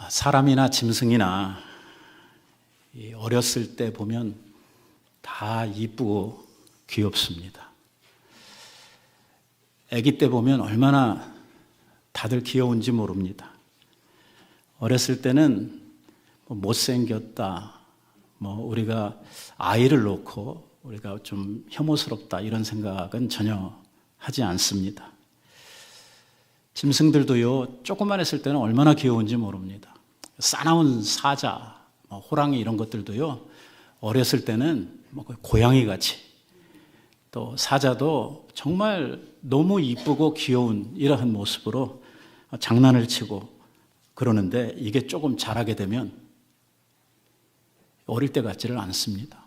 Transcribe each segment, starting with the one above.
사람이나 짐승이나 어렸을 때 보면 다 이쁘고 귀엽습니다. 아기 때 보면 얼마나 다들 귀여운지 모릅니다. 어렸을 때는 못생겼다, 우리가 아이를 놓고 우리가 좀 혐오스럽다 이런 생각은 전혀 하지 않습니다. 짐승들도요, 조금만 했을 때는 얼마나 귀여운지 모릅니다. 싸나운 사자, 호랑이 이런 것들도요, 어렸을 때는 고양이 같이, 또 사자도 정말 너무 이쁘고 귀여운 이러한 모습으로 장난을 치고 그러는데, 이게 조금 자라게 되면 어릴 때 같지를 않습니다.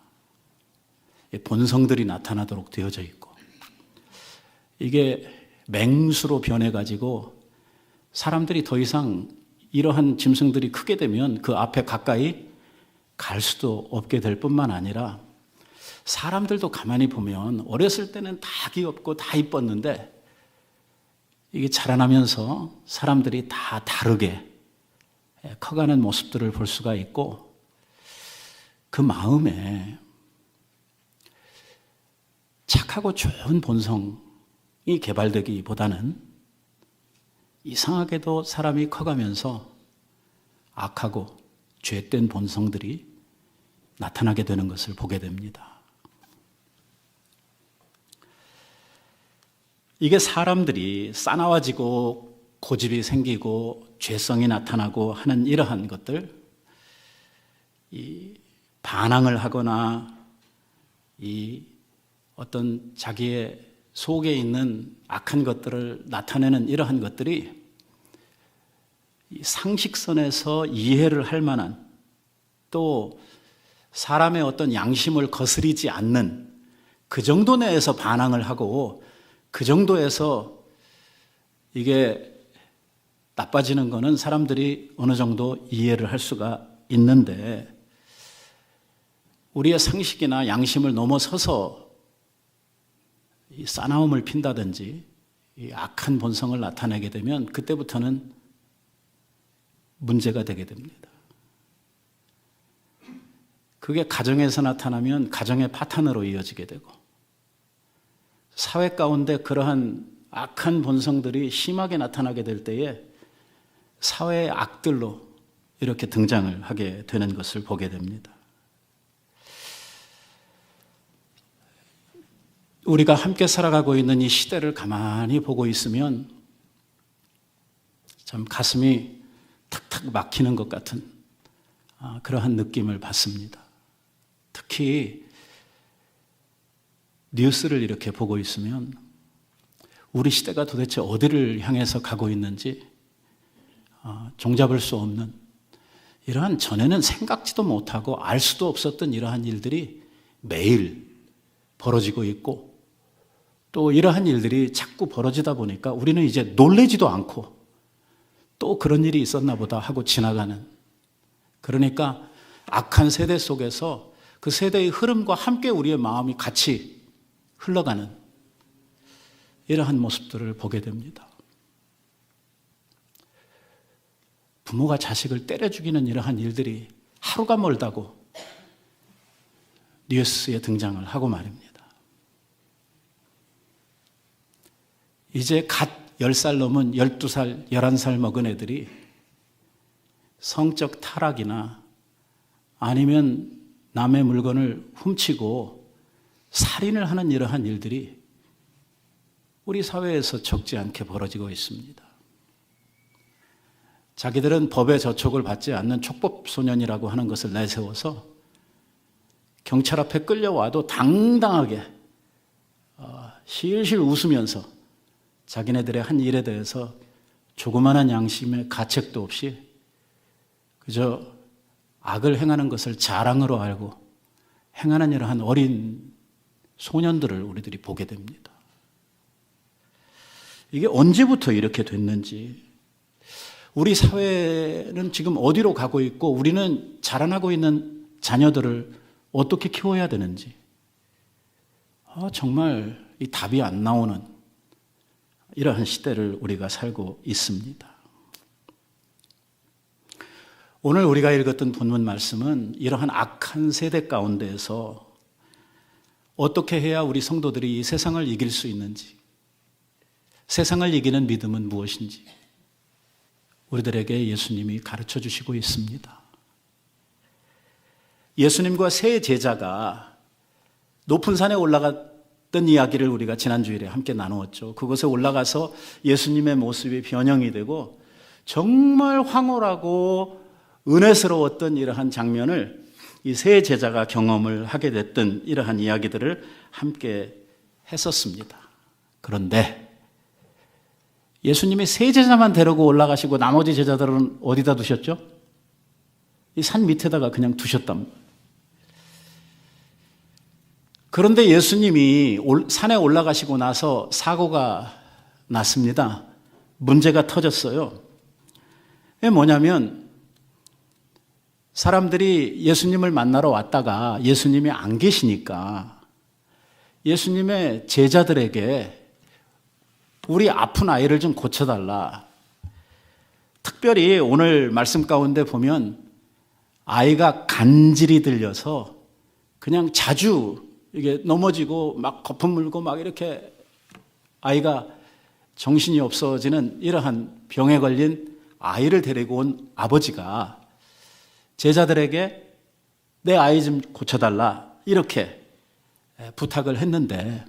본성들이 나타나도록 되어져 있고, 이게 맹수로 변해가지고 사람들이 더 이상 이러한 짐승들이 크게 되면 그 앞에 가까이 갈 수도 없게 될 뿐만 아니라, 사람들도 가만히 보면 어렸을 때는 다 귀엽고 다 이뻤는데, 이게 자라나면서 사람들이 다 다르게 커가는 모습들을 볼 수가 있고, 그 마음에 착하고 좋은 본성이 개발되기보다는 이상하게도 사람이 커가면서 악하고 죄된 본성들이 나타나게 되는 것을 보게 됩니다. 이게 사람들이 싸나워지고 고집이 생기고 죄성이 나타나고 하는 이러한 것들, 이 반항을 하거나 이 어떤 자기의 속에 있는 악한 것들을 나타내는 이러한 것들이 상식선에서 이해를 할 만한, 또 사람의 어떤 양심을 거스리지 않는 그 정도 내에서 반항을 하고, 그 정도에서 이게 나빠지는 거는 사람들이 어느 정도 이해를 할 수가 있는데, 우리의 상식이나 양심을 넘어서서 이 싸나움을 핀다든지 이 악한 본성을 나타내게 되면 그때부터는 문제가 되게 됩니다. 그게 가정에서 나타나면 가정의 파탄으로 이어지게 되고, 사회 가운데 그러한 악한 본성들이 심하게 나타나게 될 때에 사회의 악들로 이렇게 등장을 하게 되는 것을 보게 됩니다. 우리가 함께 살아가고 있는 이 시대를 가만히 보고 있으면 참 가슴이 탁탁 막히는 것 같은 그러한 느낌을 받습니다. 특히 뉴스를 이렇게 보고 있으면 우리 시대가 도대체 어디를 향해서 가고 있는지 종잡을 수 없는, 이러한 전에는 생각지도 못하고 알 수도 없었던 이러한 일들이 매일 벌어지고 있고, 또 이러한 일들이 자꾸 벌어지다 보니까 우리는 이제 놀래지도 않고 또 그런 일이 있었나 보다 하고 지나가는, 그러니까 악한 세대 속에서 그 세대의 흐름과 함께 우리의 마음이 같이 흘러가는 이러한 모습들을 보게 됩니다. 부모가 자식을 때려 죽이는 이러한 일들이 하루가 멀다고 뉴스에 등장을 하고 말입니다. 이제 갓 10살 넘은 12살, 11살 먹은 애들이 성적 타락이나 아니면 남의 물건을 훔치고 살인을 하는 이러한 일들이 우리 사회에서 적지 않게 벌어지고 있습니다. 자기들은 법의 저촉을 받지 않는 촉법소년이라고 하는 것을 내세워서 경찰 앞에 끌려와도 당당하게 실실 웃으면서 자기네들의 한 일에 대해서 조그마한 양심의 가책도 없이 그저 악을 행하는 것을 자랑으로 알고 행하는 이러한 어린 소년들을 우리들이 보게 됩니다. 이게 언제부터 이렇게 됐는지, 우리 사회는 지금 어디로 가고 있고, 우리는 자라나고 있는 자녀들을 어떻게 키워야 되는지 정말 이 답이 안 나오는 이러한 시대를 우리가 살고 있습니다. 오늘 우리가 읽었던 본문 말씀은 이러한 악한 세대 가운데에서 어떻게 해야 우리 성도들이 이 세상을 이길 수 있는지, 세상을 이기는 믿음은 무엇인지 우리들에게 예수님이 가르쳐 주시고 있습니다. 예수님과 세 제자가 높은 산에 올라갔던 이야기를 우리가 지난주일에 함께 나누었죠. 그곳에 올라가서 예수님의 모습이 변형이 되고 정말 황홀하고 은혜스러웠던 이러한 장면을 이 세 제자가 경험을 하게 됐던 이러한 이야기들을 함께 했었습니다. 그런데 예수님이 세 제자만 데리고 올라가시고 나머지 제자들은 어디다 두셨죠? 이 산 밑에다가 그냥 두셨답니다. 그런데 예수님이 산에 올라가시고 나서 사고가 났습니다. 문제가 터졌어요. 이게 뭐냐면 사람들이 예수님을 만나러 왔다가 예수님이 안 계시니까 예수님의 제자들에게 우리 아픈 아이를 좀 고쳐달라. 특별히 오늘 말씀 가운데 보면 아이가 간질이 들려서 그냥 자주 이게 넘어지고 막 거품 물고 막 이렇게 아이가 정신이 없어지는 이러한 병에 걸린 아이를 데리고 온 아버지가 제자들에게 내 아이 좀 고쳐달라 이렇게 부탁을 했는데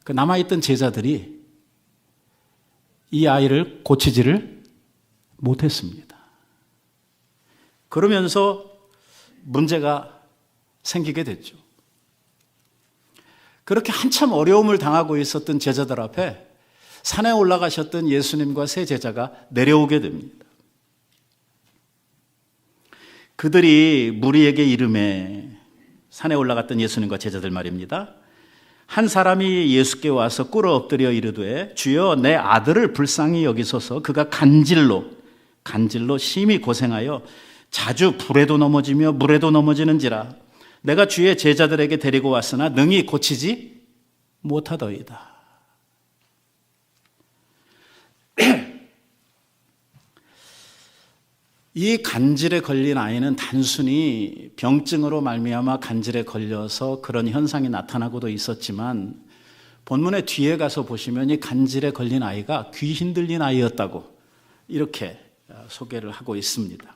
그 남아있던 제자들이 이 아이를 고치지를 못했습니다. 그러면서 문제가 생기게 됐죠. 그렇게 한참 어려움을 당하고 있었던 제자들 앞에 산에 올라가셨던 예수님과 세 제자가 내려오게 됩니다. 그들이 무리에게 이르매, 산에 올라갔던 예수님과 제자들 말입니다. 한 사람이 예수께 와서 꿇어 엎드려 이르되 주여 내 아들을 불쌍히 여기소서. 그가 간질로 심히 고생하여 자주 불에도 넘어지며 물에도 넘어지는지라. 내가 주의 제자들에게 데리고 왔으나 능히 고치지 못하더이다. 이 간질에 걸린 아이는 단순히 병증으로 말미암아 간질에 걸려서 그런 현상이 나타나고도 있었지만 본문의 뒤에 가서 보시면 이 간질에 걸린 아이가 귀신 들린 아이였다고 이렇게 소개를 하고 있습니다.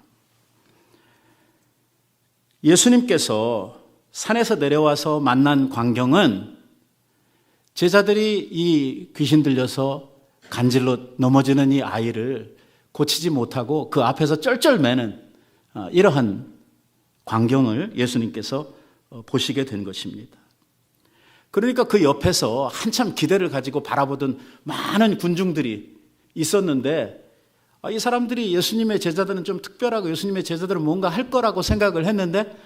예수님께서 산에서 내려와서 만난 광경은 제자들이 이 귀신 들려서 간질로 넘어지는 이 아이를 고치지 못하고 그 앞에서 쩔쩔매는 이러한 광경을 예수님께서 보시게 된 것입니다. 그러니까 그 옆에서 한참 기대를 가지고 바라보던 많은 군중들이 있었는데 이 사람들이 예수님의 제자들은 좀 특별하고 예수님의 제자들은 뭔가 할 거라고 생각을 했는데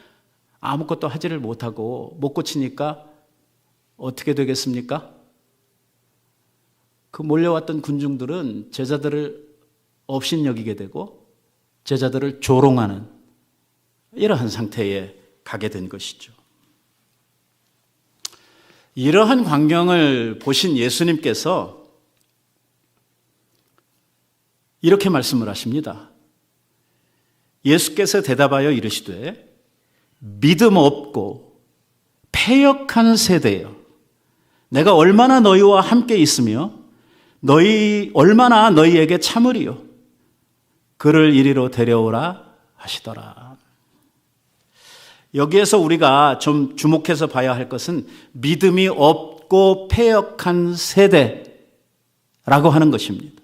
아무것도 하지를 못하고 못 고치니까 어떻게 되겠습니까? 그 몰려왔던 군중들은 제자들을 업신여기게 되고 제자들을 조롱하는 이러한 상태에 가게 된 것이죠. 이러한 광경을 보신 예수님께서 이렇게 말씀을 하십니다. 예수께서 대답하여 이르시되 믿음 없고 패역한 세대여, 내가 얼마나 너희와 함께 있으며 얼마나 너희에게 참으리요. 그를 이리로 데려오라 하시더라. 여기에서 우리가 좀 주목해서 봐야 할 것은 믿음이 없고 패역한 세대라고 하는 것입니다.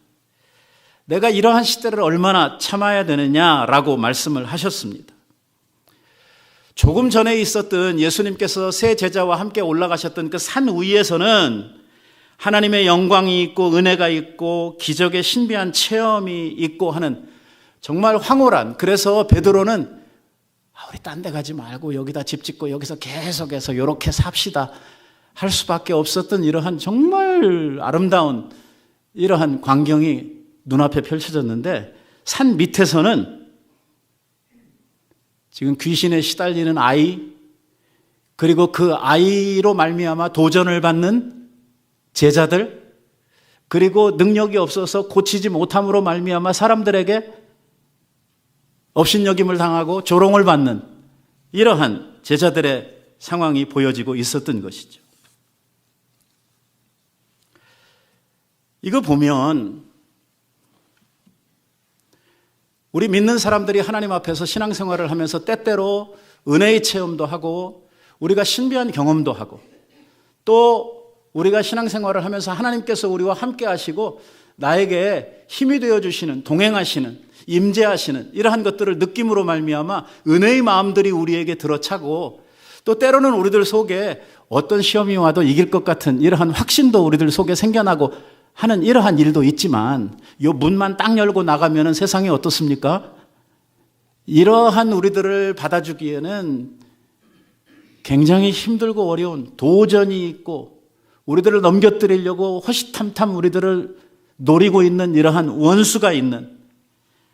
내가 이러한 시대를 얼마나 참아야 되느냐라고 말씀을 하셨습니다. 조금 전에 있었던 예수님께서 세 제자와 함께 올라가셨던 그 산 위에서는 하나님의 영광이 있고 은혜가 있고 기적의 신비한 체험이 있고 하는 정말 황홀한, 그래서 베드로는 우리 딴 데 가지 말고 여기다 집 짓고 여기서 계속해서 이렇게 삽시다 할 수밖에 없었던 이러한 정말 아름다운 이러한 광경이 눈앞에 펼쳐졌는데 산 밑에서는 지금 귀신에 시달리는 아이, 그리고 그 아이로 말미암아 도전을 받는 제자들, 그리고 능력이 없어서 고치지 못함으로 말미암아 사람들에게 업신여김을 당하고 조롱을 받는 이러한 제자들의 상황이 보여지고 있었던 것이죠. 이거 보면 우리 믿는 사람들이 하나님 앞에서 신앙생활을 하면서 때때로 은혜의 체험도 하고 우리가 신비한 경험도 하고 또 우리가 신앙생활을 하면서 하나님께서 우리와 함께 하시고 나에게 힘이 되어주시는, 동행하시는, 임재하시는 이러한 것들을 느낌으로 말미암아 은혜의 마음들이 우리에게 들어차고 또 때로는 우리들 속에 어떤 시험이 와도 이길 것 같은 이러한 확신도 우리들 속에 생겨나고 하는 이러한 일도 있지만 이 문만 딱 열고 나가면 세상이 어떻습니까? 이러한 우리들을 받아주기에는 굉장히 힘들고 어려운 도전이 있고 우리들을 넘겨뜨리려고 호시탐탐 우리들을 노리고 있는 이러한 원수가 있는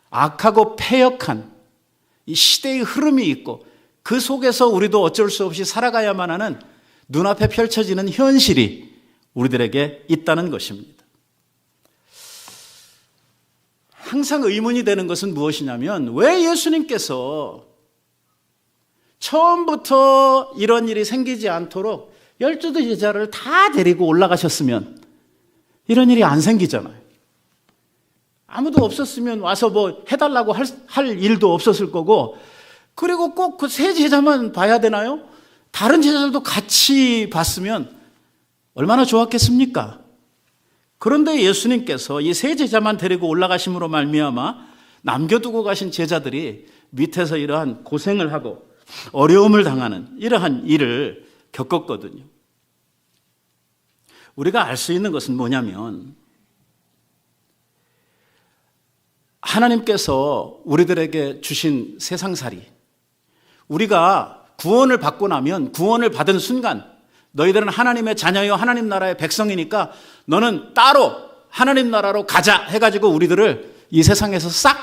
악하고 패역한 이 시대의 흐름이 있고 그 속에서 우리도 어쩔 수 없이 살아가야만 하는 눈앞에 펼쳐지는 현실이 우리들에게 있다는 것입니다. 항상 의문이 되는 것은 무엇이냐면 왜 예수님께서 처음부터 이런 일이 생기지 않도록 12 제자를 다 데리고 올라가셨으면 이런 일이 안 생기잖아요. 아무도 없었으면 와서 뭐 해달라고 할 일도 없었을 거고 그리고 꼭 그 세 제자만 봐야 되나요? 다른 제자들도 같이 봤으면 얼마나 좋았겠습니까? 그런데 예수님께서 이 세 제자만 데리고 올라가심으로 말미암아 남겨두고 가신 제자들이 밑에서 이러한 고생을 하고 어려움을 당하는 이러한 일을 겪었거든요. 우리가 알 수 있는 것은 뭐냐면 하나님께서 우리들에게 주신 세상살이 우리가 구원을 받고 나면 구원을 받은 순간 너희들은 하나님의 자녀요 하나님 나라의 백성이니까 너는 따로 하나님 나라로 가자 해가지고 우리들을 이 세상에서 싹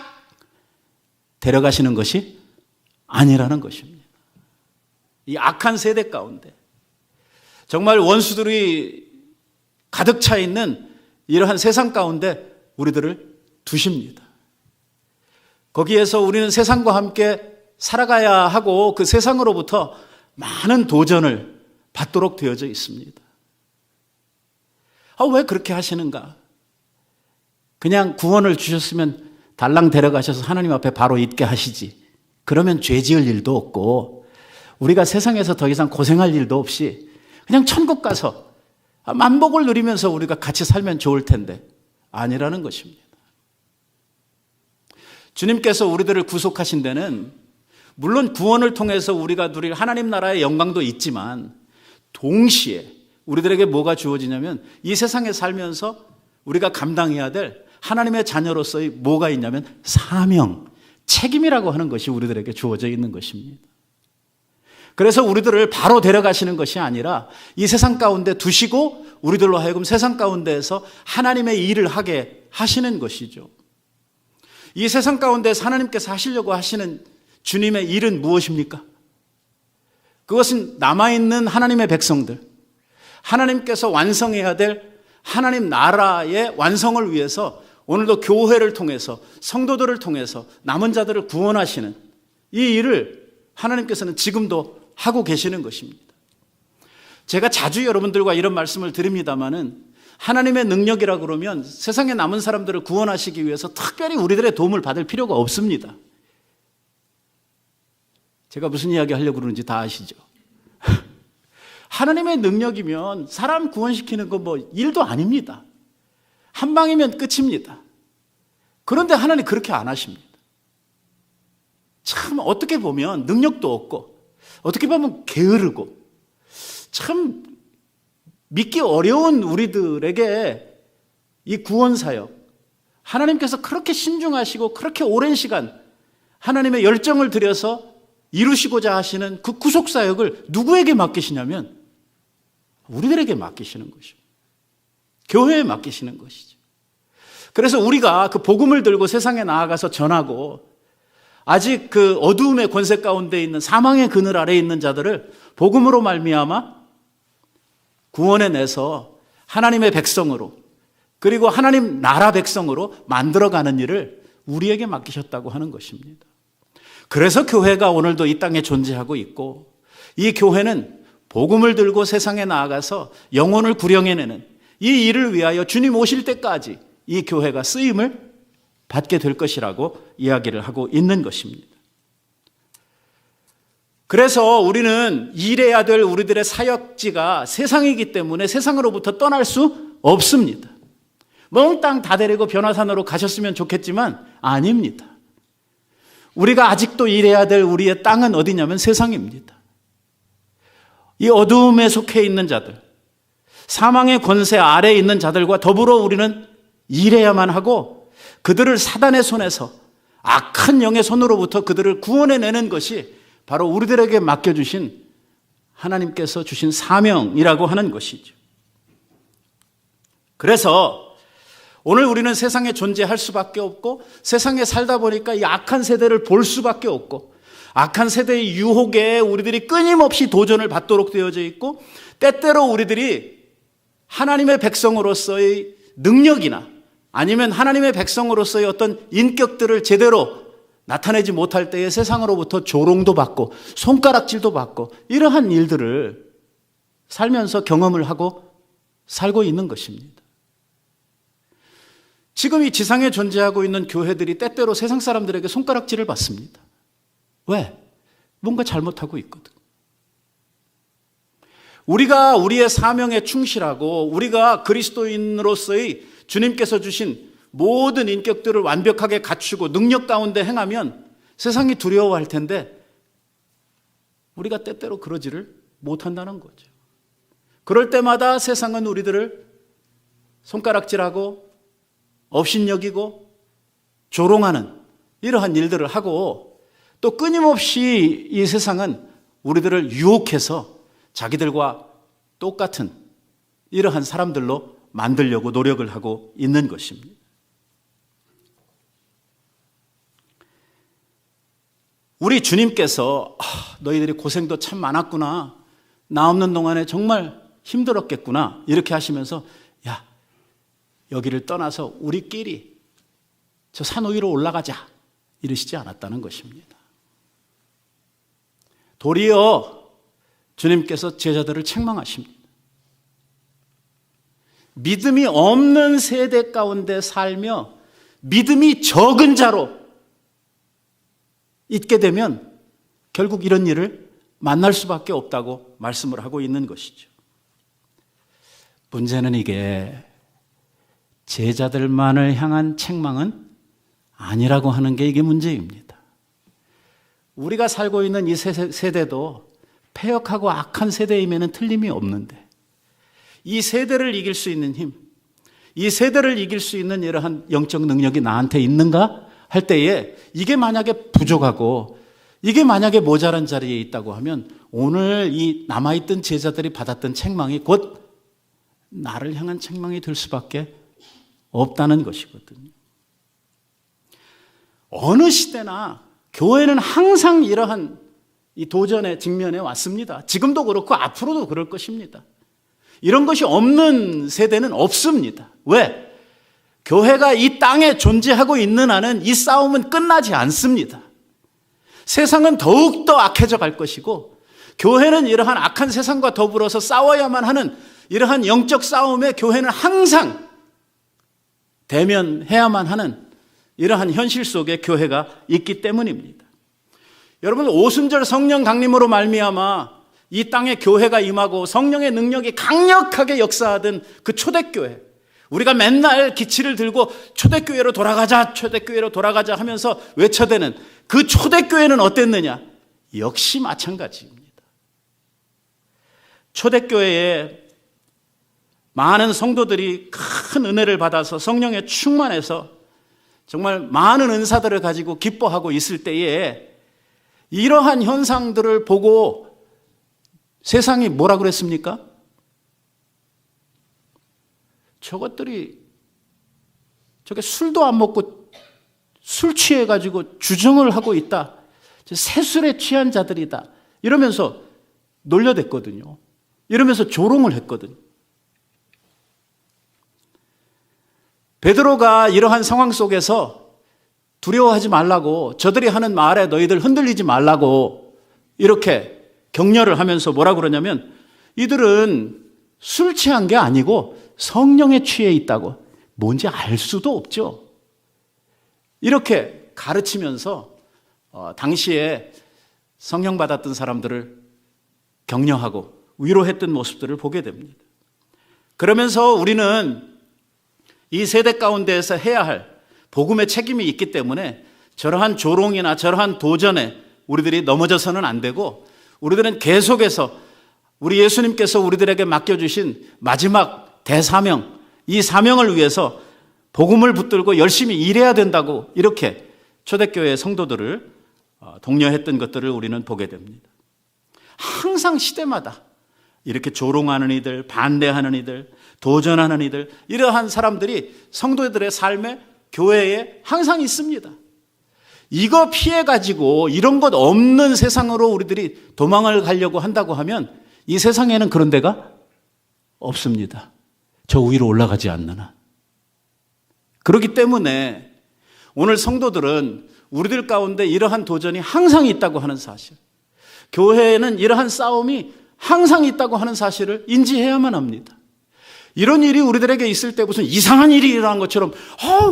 데려가시는 것이 아니라는 것입니다. 이 악한 세대 가운데 정말 원수들이 가득 차 있는 이러한 세상 가운데 우리들을 두십니다. 거기에서 우리는 세상과 함께 살아가야 하고 그 세상으로부터 많은 도전을 받도록 되어져 있습니다. 왜 그렇게 하시는가? 그냥 구원을 주셨으면 달랑 데려가셔서 하나님 앞에 바로 있게 하시지. 그러면 죄 지을 일도 없고 우리가 세상에서 더 이상 고생할 일도 없이 그냥 천국 가서 만복을 누리면서 우리가 같이 살면 좋을 텐데 아니라는 것입니다. 주님께서 우리들을 구속하신 데는 물론 구원을 통해서 우리가 누릴 하나님 나라의 영광도 있지만 동시에 우리들에게 뭐가 주어지냐면 이 세상에 살면서 우리가 감당해야 될 하나님의 자녀로서의 뭐가 있냐면 사명, 책임이라고 하는 것이 우리들에게 주어져 있는 것입니다. 그래서 우리들을 바로 데려가시는 것이 아니라 이 세상 가운데 두시고 우리들로 하여금 세상 가운데에서 하나님의 일을 하게 하시는 것이죠. 이 세상 가운데서 하나님께서 하시려고 하시는 주님의 일은 무엇입니까? 그것은 남아있는 하나님의 백성들, 하나님께서 완성해야 될 하나님 나라의 완성을 위해서 오늘도 교회를 통해서 성도들을 통해서 남은 자들을 구원하시는 이 일을 하나님께서는 지금도 하고 계시는 것입니다. 제가 자주 여러분들과 이런 말씀을 드립니다마는 하나님의 능력이라 그러면 세상에 남은 사람들을 구원하시기 위해서 특별히 우리들의 도움을 받을 필요가 없습니다. 제가 무슨 이야기 하려고 그러는지 다 아시죠? 하나님의 능력이면 사람 구원시키는 거 뭐 일도 아닙니다. 한 방이면 끝입니다. 그런데 하나님 그렇게 안 하십니다. 참 어떻게 보면 능력도 없고 어떻게 보면 게으르고 참 믿기 어려운 우리들에게 이 구원 사역, 하나님께서 그렇게 신중하시고 그렇게 오랜 시간 하나님의 열정을 들여서 이루시고자 하시는 그 구속 사역을 누구에게 맡기시냐면 우리들에게 맡기시는 것이죠. 교회에 맡기시는 것이죠. 그래서 우리가 그 복음을 들고 세상에 나아가서 전하고 아직 그 어두움의 권세 가운데 있는 사망의 그늘 아래에 있는 자들을 복음으로 말미암아 구원해 내서 하나님의 백성으로 그리고 하나님 나라 백성으로 만들어가는 일을 우리에게 맡기셨다고 하는 것입니다. 그래서 교회가 오늘도 이 땅에 존재하고 있고, 이 교회는 복음을 들고 세상에 나아가서 영혼을 구령해내는 이 일을 위하여 주님 오실 때까지 이 교회가 쓰임을 받게 될 것이라고 이야기를 하고 있는 것입니다. 그래서 우리는 일해야 될 우리들의 사역지가 세상이기 때문에 세상으로부터 떠날 수 없습니다. 몽땅 다 데리고 변화산으로 가셨으면 좋겠지만 아닙니다. 우리가 아직도 일해야 될 우리의 땅은 어디냐면 세상입니다. 이 어두움에 속해 있는 자들, 사망의 권세 아래에 있는 자들과 더불어 우리는 일해야만 하고 그들을 사단의 손에서, 악한 영의 손으로부터 그들을 구원해내는 것이 바로 우리들에게 맡겨주신 하나님께서 주신 사명이라고 하는 것이죠. 그래서 오늘 우리는 세상에 존재할 수밖에 없고, 세상에 살다 보니까 이 악한 세대를 볼 수밖에 없고, 악한 세대의 유혹에 우리들이 끊임없이 도전을 받도록 되어져 있고, 때때로 우리들이 하나님의 백성으로서의 능력이나 아니면 하나님의 백성으로서의 어떤 인격들을 제대로 나타내지 못할 때에 세상으로부터 조롱도 받고 손가락질도 받고 이러한 일들을 살면서 경험을 하고 살고 있는 것입니다. 지금 이 지상에 존재하고 있는 교회들이 때때로 세상 사람들에게 손가락질을 받습니다. 왜? 뭔가 잘못하고 있거든. 우리가 우리의 사명에 충실하고 우리가 그리스도인으로서의 주님께서 주신 모든 인격들을 완벽하게 갖추고 능력 가운데 행하면 세상이 두려워할 텐데 우리가 때때로 그러지를 못한다는 거죠. 그럴 때마다 세상은 우리들을 손가락질하고 업신여기고 조롱하는 이러한 일들을 하고, 또 끊임없이 이 세상은 우리들을 유혹해서 자기들과 똑같은 이러한 사람들로 만들려고 노력을 하고 있는 것입니다. 우리 주님께서 너희들이 고생도 참 많았구나, 나 없는 동안에 정말 힘들었겠구나 이렇게 하시면서 야, 여기를 떠나서 우리끼리 저 산 위로 올라가자 이러시지 않았다는 것입니다. 도리어 주님께서 제자들을 책망하십니다. 믿음이 없는 세대 가운데 살며 믿음이 적은 자로 있게 되면 결국 이런 일을 만날 수밖에 없다고 말씀을 하고 있는 것이죠. 문제는 이게 제자들만을 향한 책망은 아니라고 하는 게 이게 문제입니다. 우리가 살고 있는 이 세대도 패역하고 악한 세대임에는 틀림이 없는데, 이 세대를 이길 수 있는 힘, 이 세대를 이길 수 있는 이러한 영적 능력이 나한테 있는가 할 때에 이게 만약에 부족하고 이게 만약에 모자란 자리에 있다고 하면 오늘 이 남아있던 제자들이 받았던 책망이 곧 나를 향한 책망이 될 수밖에 없다는 것이거든요. 어느 시대나 교회는 항상 이러한 이 도전의 직면에 왔습니다. 지금도 그렇고 앞으로도 그럴 것입니다. 이런 것이 없는 세대는 없습니다. 왜? 교회가 이 땅에 존재하고 있는 한은 이 싸움은 끝나지 않습니다. 세상은 더욱더 악해져 갈 것이고, 교회는 이러한 악한 세상과 더불어서 싸워야만 하는 이러한 영적 싸움에 교회는 항상 대면해야만 하는 이러한 현실 속에 교회가 있기 때문입니다. 여러분, 오순절 성령 강림으로 말미암아 이 땅에 교회가 임하고 성령의 능력이 강력하게 역사하던 그 초대교회, 우리가 맨날 기치를 들고 초대교회로 돌아가자, 초대교회로 돌아가자 하면서 외쳐대는 그 초대교회는 어땠느냐? 역시 마찬가지입니다. 초대교회에 많은 성도들이 큰 은혜를 받아서 성령에 충만해서 정말 많은 은사들을 가지고 기뻐하고 있을 때에 이러한 현상들을 보고 세상이 뭐라 그랬습니까? 저것들이 저게 술도 안 먹고 술 취해가지고 주정을 하고 있다. 새술에 취한 자들이다. 이러면서 놀려댔거든요. 이러면서 조롱을 했거든요. 베드로가 이러한 상황 속에서 두려워하지 말라고, 저들이 하는 말에 너희들 흔들리지 말라고 이렇게 격려를 하면서 뭐라 그러냐면, 이들은 술 취한 게 아니고 성령에 취해 있다고. 뭔지 알 수도 없죠. 이렇게 가르치면서 당시에 성령 받았던 사람들을 격려하고 위로했던 모습들을 보게 됩니다. 그러면서 우리는 이 세대 가운데에서 해야 할 복음의 책임이 있기 때문에 저러한 조롱이나 저러한 도전에 우리들이 넘어져서는 안 되고, 우리들은 계속해서 우리 예수님께서 우리들에게 맡겨주신 마지막 대사명, 이 사명을 위해서 복음을 붙들고 열심히 일해야 된다고 이렇게 초대교회 성도들을 독려했던 것들을 우리는 보게 됩니다. 항상 시대마다 이렇게 조롱하는 이들, 반대하는 이들, 도전하는 이들, 이러한 사람들이 성도들의 삶에, 교회에 항상 있습니다. 이거 피해가지고 이런 것 없는 세상으로 우리들이 도망을 가려고 한다고 하면 이 세상에는 그런 데가 없습니다. 저 위로 올라가지 않는 한. 그렇기 때문에 오늘 성도들은 우리들 가운데 이러한 도전이 항상 있다고 하는 사실, 교회에는 이러한 싸움이 항상 있다고 하는 사실을 인지해야만 합니다. 이런 일이 우리들에게 있을 때 무슨 이상한 일이 일어난 것처럼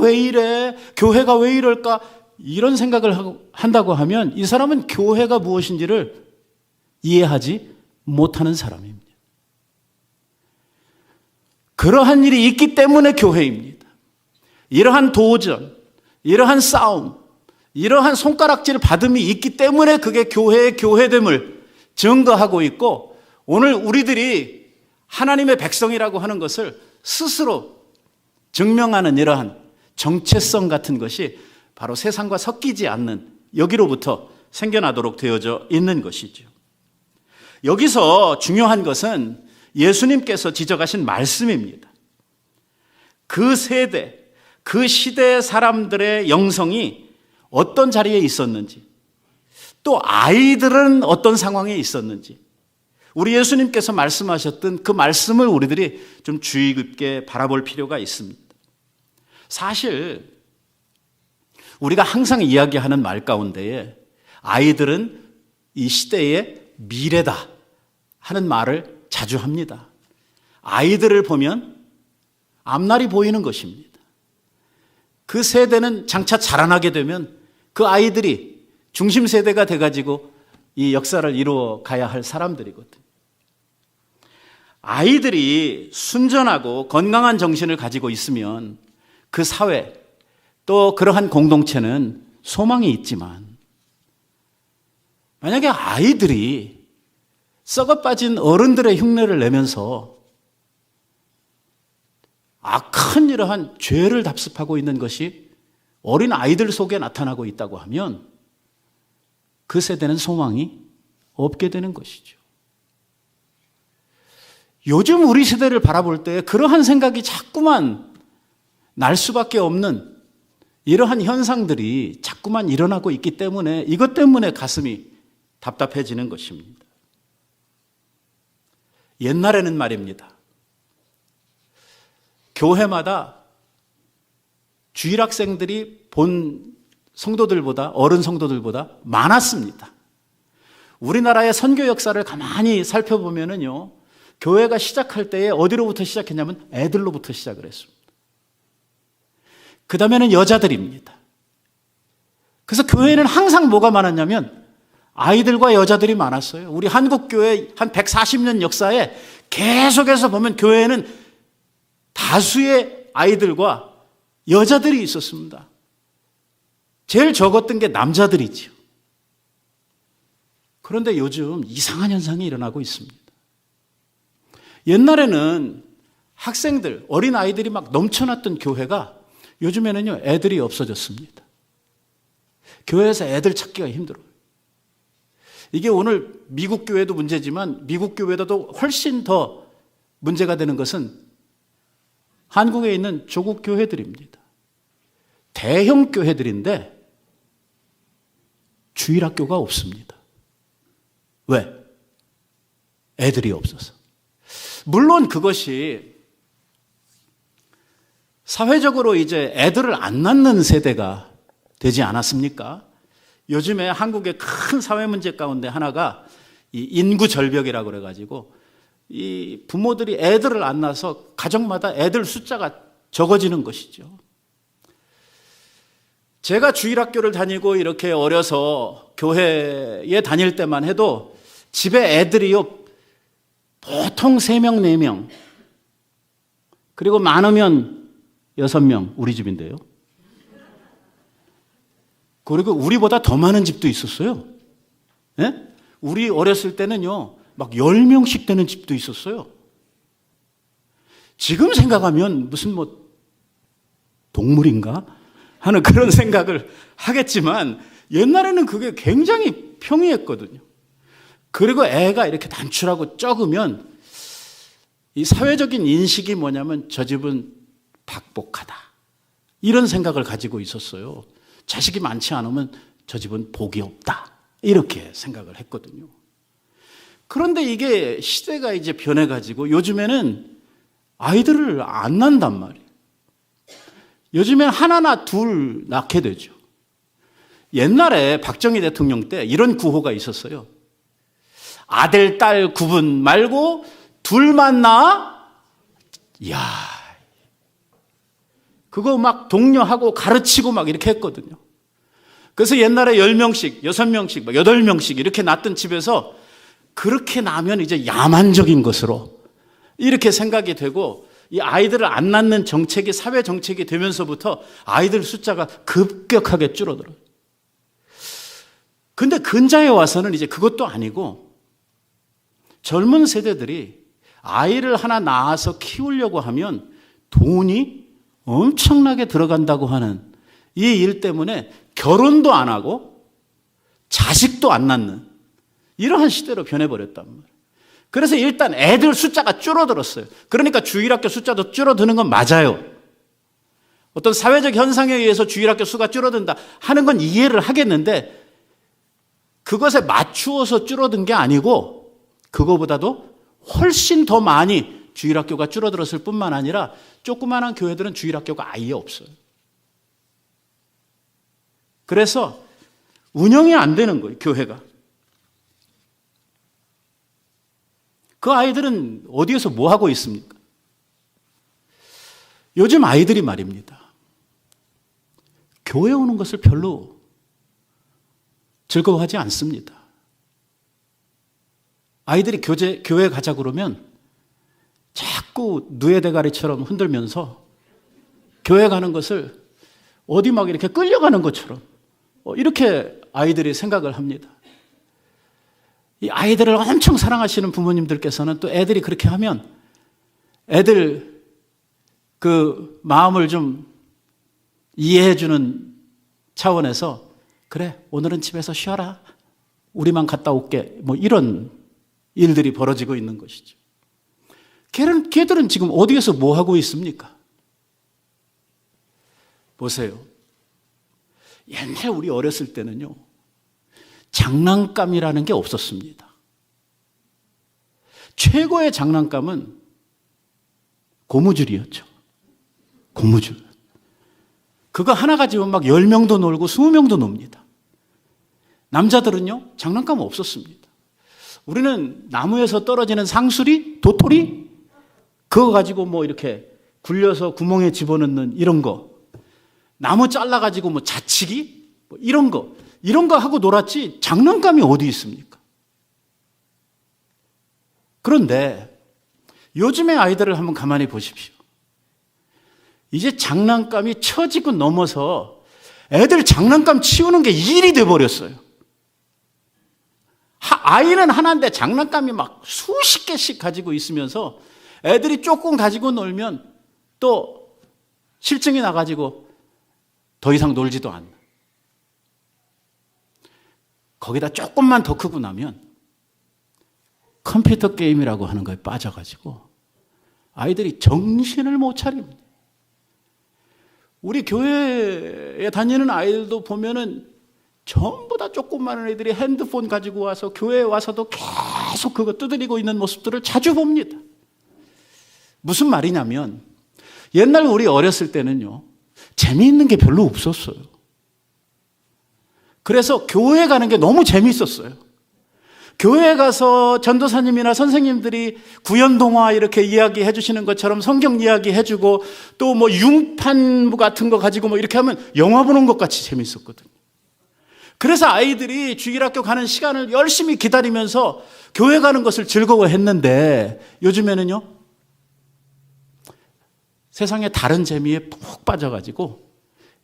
왜 이래? 교회가 왜 이럴까? 이런 생각을 한다고 하면 이 사람은 교회가 무엇인지를 이해하지 못하는 사람입니다. 그러한 일이 있기 때문에 교회입니다. 이러한 도전, 이러한 싸움, 이러한 손가락질 받음이 있기 때문에 그게 교회의 교회됨을 증거하고 있고, 오늘 우리들이 하나님의 백성이라고 하는 것을 스스로 증명하는 이러한 정체성 같은 것이 바로 세상과 섞이지 않는 여기로부터 생겨나도록 되어져 있는 것이죠. 여기서 중요한 것은 예수님께서 지적하신 말씀입니다. 그 세대, 그 시대의 사람들의 영성이 어떤 자리에 있었는지, 또 아이들은 어떤 상황에 있었는지, 우리 예수님께서 말씀하셨던 그 말씀을 우리들이 좀 주의 깊게 바라볼 필요가 있습니다. 사실 우리가 항상 이야기하는 말 가운데에 아이들은 이 시대의 미래다 하는 말을 자주 합니다. 아이들을 보면 앞날이 보이는 것입니다. 그 세대는 장차 자라나게 되면 그 아이들이 중심 세대가 돼가지고 이 역사를 이루어 가야 할 사람들이거든요. 아이들이 순전하고 건강한 정신을 가지고 있으면 그 사회, 또 그러한 공동체는 소망이 있지만, 만약에 아이들이 썩어 빠진 어른들의 흉내를 내면서 악한 이러한 죄를 답습하고 있는 것이 어린 아이들 속에 나타나고 있다고 하면 그 세대는 소망이 없게 되는 것이죠. 요즘 우리 세대를 바라볼 때 그러한 생각이 자꾸만 날 수밖에 없는 이러한 현상들이 자꾸만 일어나고 있기 때문에 이것 때문에 가슴이 답답해지는 것입니다. 옛날에는 말입니다, 교회마다 주일학생들이 본 성도들보다, 어른 성도들보다 많았습니다. 우리나라의 선교 역사를 가만히 살펴보면요, 교회가 시작할 때에 어디로부터 시작했냐면 애들로부터 시작을 했습니다. 그 다음에는 여자들입니다. 그래서 교회에는 항상 뭐가 많았냐면 아이들과 여자들이 많았어요. 우리 한국교회 한 140년 역사에 계속해서 보면 교회에는 다수의 아이들과 여자들이 있었습니다. 제일 적었던 게 남자들이죠. 그런데 요즘 이상한 현상이 일어나고 있습니다. 옛날에는 학생들, 어린 아이들이 막 넘쳐났던 교회가 요즘에는요, 애들이 없어졌습니다. 교회에서 애들 찾기가 힘들어요. 이게 오늘 미국 교회도 문제지만 미국 교회보다도 훨씬 더 문제가 되는 것은 한국에 있는 조국 교회들입니다. 대형 교회들인데 주일학교가 없습니다. 왜? 애들이 없어서. 물론 그것이 사회적으로 이제 애들을 안 낳는 세대가 되지 않았습니까? 요즘에 한국의 큰 사회 문제 가운데 하나가 이 인구 절벽이라고 그래가지고 이 부모들이 애들을 안 낳아서 가정마다 애들 숫자가 적어지는 것이죠. 제가 주일학교를 다니고 이렇게 어려서 교회에 다닐 때만 해도 집에 애들이요, 보통 3명, 4명, 그리고 많으면 6명, 우리 집인데요. 그리고 우리보다 더 많은 집도 있었어요. 네? 우리 어렸을 때는요, 막 10명씩 되는 집도 있었어요. 지금 생각하면 무슨 뭐 동물인가 하는 그런 생각을 하겠지만 옛날에는 그게 굉장히 평이했거든요. 그리고 애가 이렇게 단출하고 적으면 이 사회적인 인식이 뭐냐면 저 집은 박복하다, 이런 생각을 가지고 있었어요. 자식이 많지 않으면 저 집은 복이 없다, 이렇게 생각을 했거든요. 그런데 이게 시대가 이제 변해가지고 요즘에는 아이들을 안 낳는단 말이에요. 요즘엔 하나나 둘 낳게 되죠. 옛날에 박정희 대통령 때 이런 구호가 있었어요. 아들, 딸 구분 말고 둘만 낳아? 이야, 그거 막 독려하고 가르치고 막 이렇게 했거든요. 그래서 옛날에 10명씩, 6명씩, 8명씩 이렇게 낳던 집에서 그렇게 낳으면 이제 야만적인 것으로 이렇게 생각이 되고, 이 아이들을 안 낳는 정책이 사회 정책이 되면서부터 아이들 숫자가 급격하게 줄어들어요. 근데 근자에 와서는 이제 그것도 아니고 젊은 세대들이 아이를 하나 낳아서 키우려고 하면 돈이 엄청나게 들어간다고 하는 이 일 때문에 결혼도 안 하고 자식도 안 낳는 이러한 시대로 변해버렸단 말이에요. 그래서 일단 애들 숫자가 줄어들었어요. 그러니까 주일학교 숫자도 줄어드는 건 맞아요. 어떤 사회적 현상에 의해서 주일학교 수가 줄어든다 하는 건 이해를 하겠는데, 그것에 맞추어서 줄어든 게 아니고 그거보다도 훨씬 더 많이 주일학교가 줄어들었을 뿐만 아니라 조그마한 교회들은 주일학교가 아예 없어요. 그래서 운영이 안 되는 거예요, 교회가. 그 아이들은 어디에서 뭐 하고 있습니까? 요즘 아이들이 말입니다, 교회 오는 것을 별로 즐거워하지 않습니다. 아이들이 교회 가자 그러면 자꾸 누에 대가리처럼 흔들면서 교회 가는 것을 어디 막 이렇게 끌려가는 것처럼 이렇게 아이들이 생각을 합니다. 이 아이들을 엄청 사랑하시는 부모님들께서는 또 애들이 그렇게 하면 애들 그 마음을 좀 이해해주는 차원에서, 그래, 오늘은 집에서 쉬어라, 우리만 갔다 올게, 뭐 이런 일들이 벌어지고 있는 것이죠. 걔들은 지금 어디에서 뭐 하고 있습니까? 보세요. 옛날 우리 어렸을 때는요, 장난감이라는 게 없었습니다. 최고의 장난감은 고무줄이었죠. 고무줄. 그거 하나 가지면 막 10명도 놀고 20명도 놉니다. 남자들은요, 장난감 없었습니다. 우리는 나무에서 떨어지는 상수리, 도토리, 그거 가지고 뭐 이렇게 굴려서 구멍에 집어넣는 이런 거, 나무 잘라가지고 뭐 자치기, 뭐 이런 거 하고 놀았지 장난감이 어디 있습니까? 그런데 요즘의 아이들을 한번 가만히 보십시오. 이제 장난감이 처지고 넘어서 애들 장난감 치우는 게 일이 돼버렸어요. 아이는 하나인데 장난감이 막 수십 개씩 가지고 있으면서 애들이 조금 가지고 놀면 또 실증이 나가지고 더 이상 놀지도 않는. 거기다 조금만 더 크고 나면 컴퓨터 게임이라고 하는 거에 빠져가지고 아이들이 정신을 못 차립니다. 우리 교회에 다니는 아이들도 보면은 전부 다 조그마한 애들이 핸드폰 가지고 와서 교회에 와서도 계속 그거 두드리고 있는 모습들을 자주 봅니다. 무슨 말이냐면, 옛날 우리 어렸을 때는요, 재미있는 게 별로 없었어요. 그래서 교회 가는 게 너무 재미있었어요. 교회에 가서 전도사님이나 선생님들이 구연동화 이렇게 이야기해 주시는 것처럼 성경 이야기 해주고 또 뭐 융판 같은 거 가지고 뭐 이렇게 하면 영화 보는 것 같이 재밌었거든요. 그래서 아이들이 주일학교 가는 시간을 열심히 기다리면서 교회 가는 것을 즐거워했는데 요즘에는요, 세상의 다른 재미에 푹 빠져가지고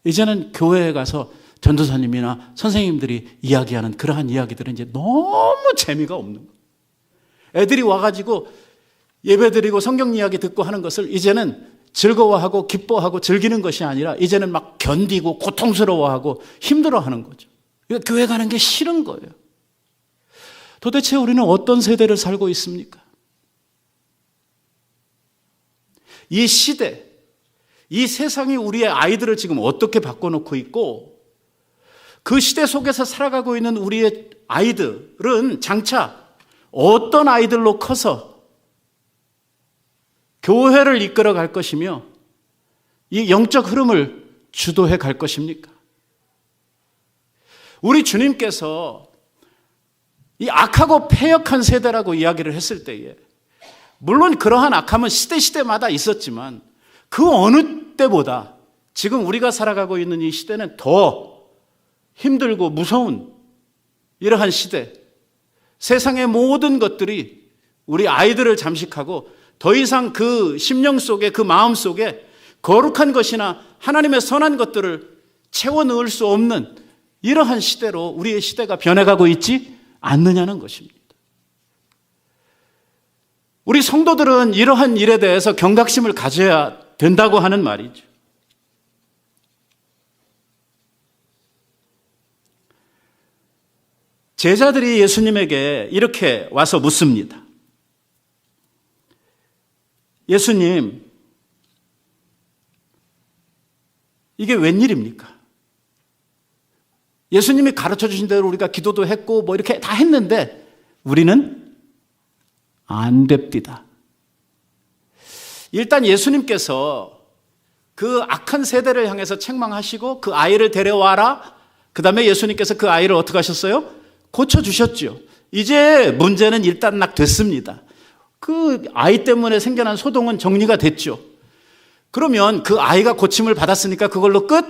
이제는 교회에 가서 전도사님이나 선생님들이 이야기하는 그러한 이야기들은 이제 너무 재미가 없는 거예요. 애들이 와가지고 예배드리고 성경 이야기 듣고 하는 것을 이제는 즐거워하고 기뻐하고 즐기는 것이 아니라 이제는 막 견디고 고통스러워하고 힘들어하는 거죠. 그러니까 교회 가는 게 싫은 거예요. 도대체 우리는 어떤 세대를 살고 있습니까? 이 시대, 이 세상이 우리의 아이들을 지금 어떻게 바꿔놓고 있고 그 시대 속에서 살아가고 있는 우리의 아이들은 장차 어떤 아이들로 커서 교회를 이끌어 갈 것이며 이 영적 흐름을 주도해 갈 것입니까? 우리 주님께서 이 악하고 패역한 세대라고 이야기를 했을 때에 물론 그러한 악함은 시대마다 있었지만 그 어느 때보다 지금 우리가 살아가고 있는 이 시대는 더 힘들고 무서운 이러한 시대, 세상의 모든 것들이 우리 아이들을 잠식하고 더 이상 그 심령 속에 그 마음 속에 거룩한 것이나 하나님의 선한 것들을 채워 넣을 수 없는 이러한 시대로 우리의 시대가 변해가고 있지 않느냐는 것입니다. 우리 성도들은 이러한 일에 대해서 경각심을 가져야 된다고 하는 말이죠. 제자들이 예수님에게 이렇게 와서 묻습니다. 예수님, 이게 웬일입니까? 예수님이 가르쳐 주신 대로 우리가 기도도 했고 뭐 이렇게 다 했는데 우리는 안 됩디다. 일단 예수님께서 그 악한 세대를 향해서 책망하시고 그 아이를 데려와라. 그 다음에 예수님께서 그 아이를 어떻게 하셨어요? 고쳐주셨죠. 이제 문제는 일단락됐습니다. 그 아이 때문에 생겨난 소동은 정리가 됐죠. 그러면 그 아이가 고침을 받았으니까 그걸로 끝?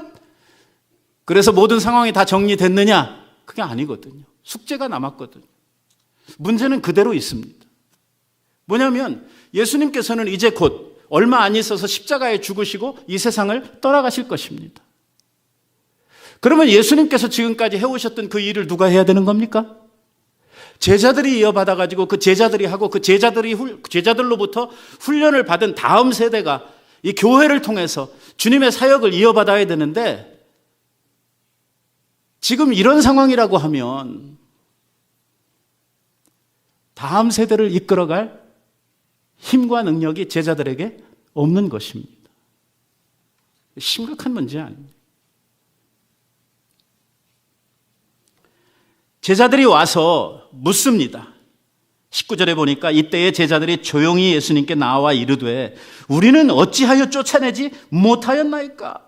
그래서 모든 상황이 다 정리됐느냐? 그게 아니거든요. 숙제가 남았거든요. 문제는 그대로 있습니다. 뭐냐면 예수님께서는 이제 곧 얼마 안 있어서 십자가에 죽으시고 이 세상을 떠나가실 것입니다. 그러면 예수님께서 지금까지 해오셨던 그 일을 누가 해야 되는 겁니까? 제자들이 이어받아가지고 그 제자들이 하고 그 제자들로부터 훈련을 받은 다음 세대가 이 교회를 통해서 주님의 사역을 이어받아야 되는데 지금 이런 상황이라고 하면 다음 세대를 이끌어갈 힘과 능력이 제자들에게 없는 것입니다. 심각한 문제 아닙니다. 제자들이 와서 묻습니다. 19절에 보니까 이때에 제자들이 조용히 예수님께 나와 이르되 우리는 어찌하여 쫓아내지 못하였나이까?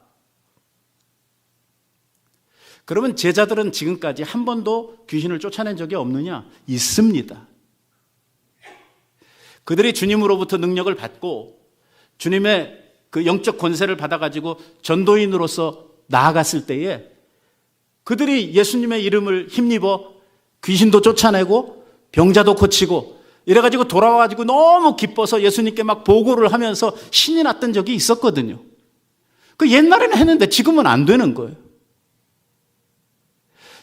그러면 제자들은 지금까지 한 번도 귀신을 쫓아낸 적이 없느냐? 있습니다. 그들이 주님으로부터 능력을 받고 주님의 그 영적 권세를 받아가지고 전도인으로서 나아갔을 때에 그들이 예수님의 이름을 힘입어 귀신도 쫓아내고 병자도 고치고 이래가지고 돌아와가지고 너무 기뻐서 예수님께 막 보고를 하면서 신이 났던 적이 있었거든요. 그 옛날에는 했는데 지금은 안 되는 거예요.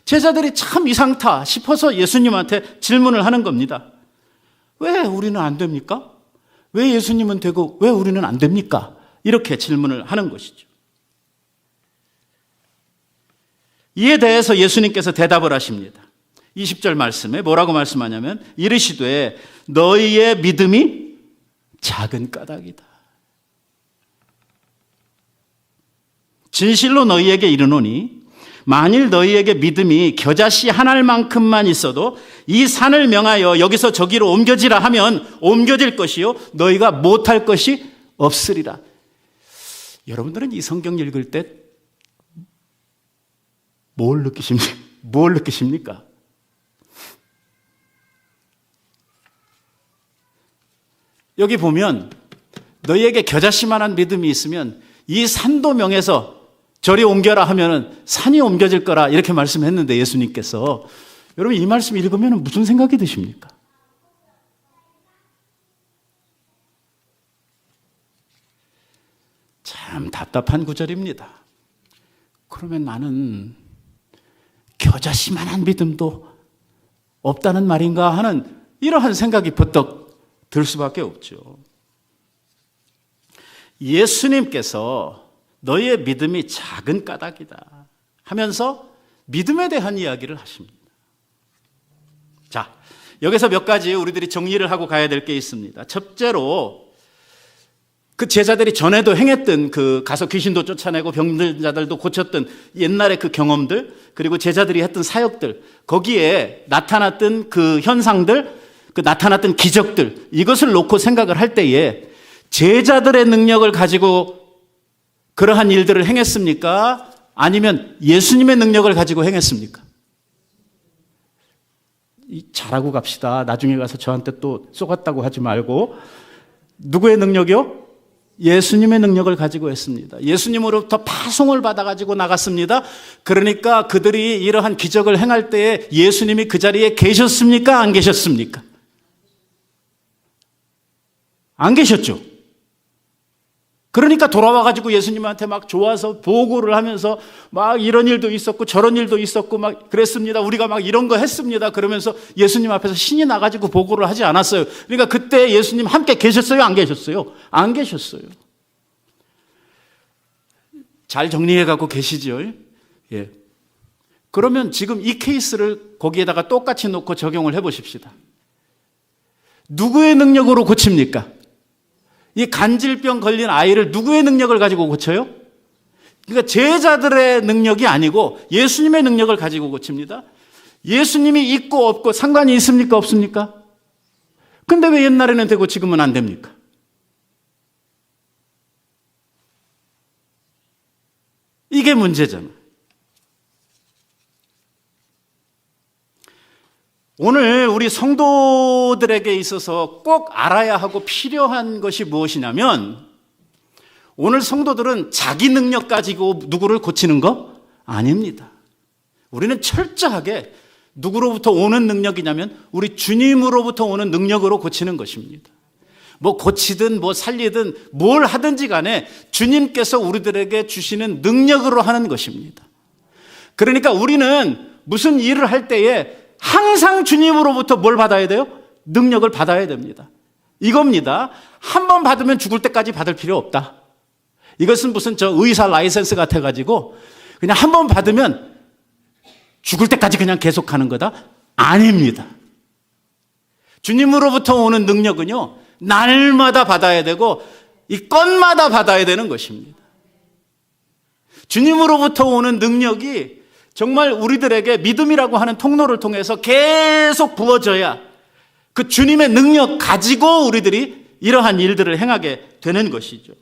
제자들이 참 이상타 싶어서 예수님한테 질문을 하는 겁니다. 왜 우리는 안 됩니까? 왜 예수님은 되고 왜 우리는 안 됩니까? 이렇게 질문을 하는 것이죠. 이에 대해서 예수님께서 대답을 하십니다. 20절 말씀에 뭐라고 말씀하냐면 이르시되 너희의 믿음이 작은 까닭이다. 진실로 너희에게 이르노니 만일 너희에게 믿음이 겨자씨 한 알만큼만 있어도 이 산을 명하여 여기서 저기로 옮겨지라 하면 옮겨질 것이요 너희가 못할 것이 없으리라. 여러분들은 이 성경 읽을 때 뭘 느끼십니까? 뭘 느끼십니까? 여기 보면 너희에게 겨자씨만한 믿음이 있으면 이 산도 명에서 저리 옮겨라 하면은 산이 옮겨질 거라 이렇게 말씀했는데 예수님께서 여러분 이 말씀 읽으면 무슨 생각이 드십니까? 참 답답한 구절입니다. 그러면 나는 겨자씨만한 믿음도 없다는 말인가 하는 이러한 생각이 버떡 들 수밖에 없죠. 예수님께서 너희의 믿음이 작은 까닭이다 하면서 믿음에 대한 이야기를 하십니다. 자, 여기서 몇 가지 우리들이 정리를 하고 가야 될 게 있습니다. 첫째로 그 제자들이 전에도 행했던 그 가서 귀신도 쫓아내고 병든 자들도 고쳤던 옛날의 그 경험들, 그리고 제자들이 했던 사역들, 거기에 나타났던 그 현상들, 그 나타났던 기적들, 이것을 놓고 생각을 할 때에 제자들의 능력을 가지고 그러한 일들을 행했습니까? 아니면 예수님의 능력을 가지고 행했습니까? 잘하고 갑시다. 나중에 가서 저한테 또 쏘갔다고 하지 말고. 누구의 능력이요? 예수님의 능력을 가지고 했습니다. 예수님으로부터 파송을 받아가지고 나갔습니다. 그러니까 그들이 이러한 기적을 행할 때에 예수님이 그 자리에 계셨습니까? 안 계셨습니까? 안 계셨죠. 그러니까 돌아와가지고 예수님한테 막 좋아서 보고를 하면서 막 이런 일도 있었고 저런 일도 있었고 막 그랬습니다. 우리가 막 이런 거 했습니다. 그러면서 예수님 앞에서 신이 나가지고 보고를 하지 않았어요. 그러니까 그때 예수님 함께 계셨어요? 안 계셨어요? 안 계셨어요. 잘 정리해가고 계시죠? 예. 그러면 지금 이 케이스를 거기에다가 똑같이 놓고 적용을 해보십시다. 누구의 능력으로 고칩니까? 이 간질병 걸린 아이를 누구의 능력을 가지고 고쳐요? 그러니까 제자들의 능력이 아니고 예수님의 능력을 가지고 고칩니다. 예수님이 있고 없고 상관이 있습니까? 없습니까? 근데 왜 옛날에는 되고 지금은 안 됩니까? 이게 문제잖아요. 오늘 우리 성도들에게 있어서 꼭 알아야 하고 필요한 것이 무엇이냐면 오늘 성도들은 자기 능력 가지고 누구를 고치는 거 아닙니다. 우리는 철저하게 누구로부터 오는 능력이냐면 우리 주님으로부터 오는 능력으로 고치는 것입니다. 뭐 고치든 뭐 살리든 뭘 하든지 간에 주님께서 우리들에게 주시는 능력으로 하는 것입니다. 그러니까 우리는 무슨 일을 할 때에 항상 주님으로부터 뭘 받아야 돼요? 능력을 받아야 됩니다. 이겁니다. 한 번 받으면 죽을 때까지 받을 필요 없다. 이것은 무슨 저 의사 라이센스 같아가지고 그냥 한 번 받으면 죽을 때까지 그냥 계속하는 거다? 아닙니다. 주님으로부터 오는 능력은요, 날마다 받아야 되고 이 건마다 받아야 되는 것입니다. 주님으로부터 오는 능력이 정말 우리들에게 믿음이라고 하는 통로를 통해서 계속 부어져야 그 주님의 능력 가지고 우리들이 이러한 일들을 행하게 되는 것이죠.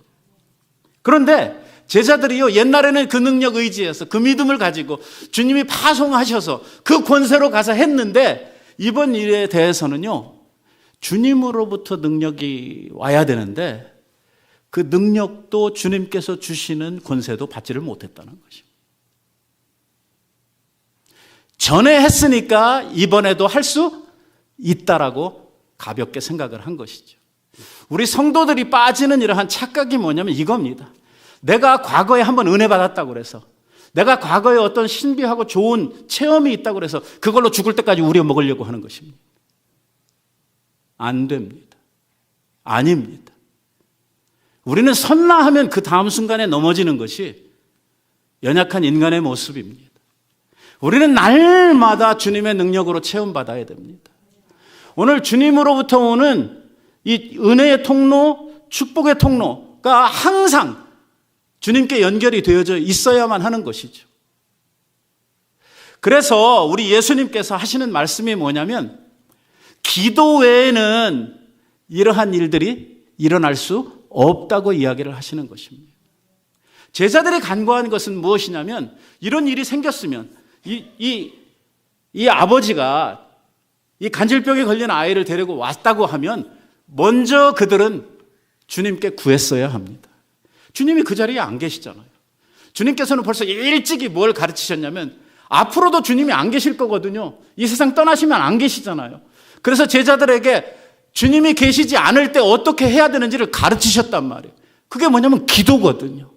그런데 제자들이요, 옛날에는 그 능력 의지해서 그 믿음을 가지고 주님이 파송하셔서 그 권세로 가서 했는데 이번 일에 대해서는요, 주님으로부터 능력이 와야 되는데 그 능력도 주님께서 주시는 권세도 받지를 못했다는 것입니다. 전에 했으니까 이번에도 할 수 있다라고 가볍게 생각을 한 것이죠. 우리 성도들이 빠지는 이러한 착각이 뭐냐면 이겁니다. 내가 과거에 한번 은혜 받았다고 그래서 내가 과거에 어떤 신비하고 좋은 체험이 있다고 그래서 그걸로 죽을 때까지 우려먹으려고 하는 것입니다. 안 됩니다. 아닙니다. 우리는 섰나 하면 그 다음 순간에 넘어지는 것이 연약한 인간의 모습입니다. 우리는 날마다 주님의 능력으로 체험받아야 됩니다. 오늘 주님으로부터 오는 이 은혜의 통로, 축복의 통로가 항상 주님께 연결이 되어져 있어야만 하는 것이죠. 그래서 우리 예수님께서 하시는 말씀이 뭐냐면 기도 외에는 이러한 일들이 일어날 수 없다고 이야기를 하시는 것입니다. 제자들이 간구한 것은 무엇이냐면 이런 일이 생겼으면 이 이 아버지가 이 간질병에 걸린 아이를 데리고 왔다고 하면 먼저 그들은 주님께 구했어야 합니다. 주님이 그 자리에 안 계시잖아요. 주님께서는 벌써 일찍이 뭘 가르치셨냐면 앞으로도 주님이 안 계실 거거든요. 이 세상 떠나시면 안 계시잖아요. 그래서 제자들에게 주님이 계시지 않을 때 어떻게 해야 되는지를 가르치셨단 말이에요. 그게 뭐냐면 기도거든요.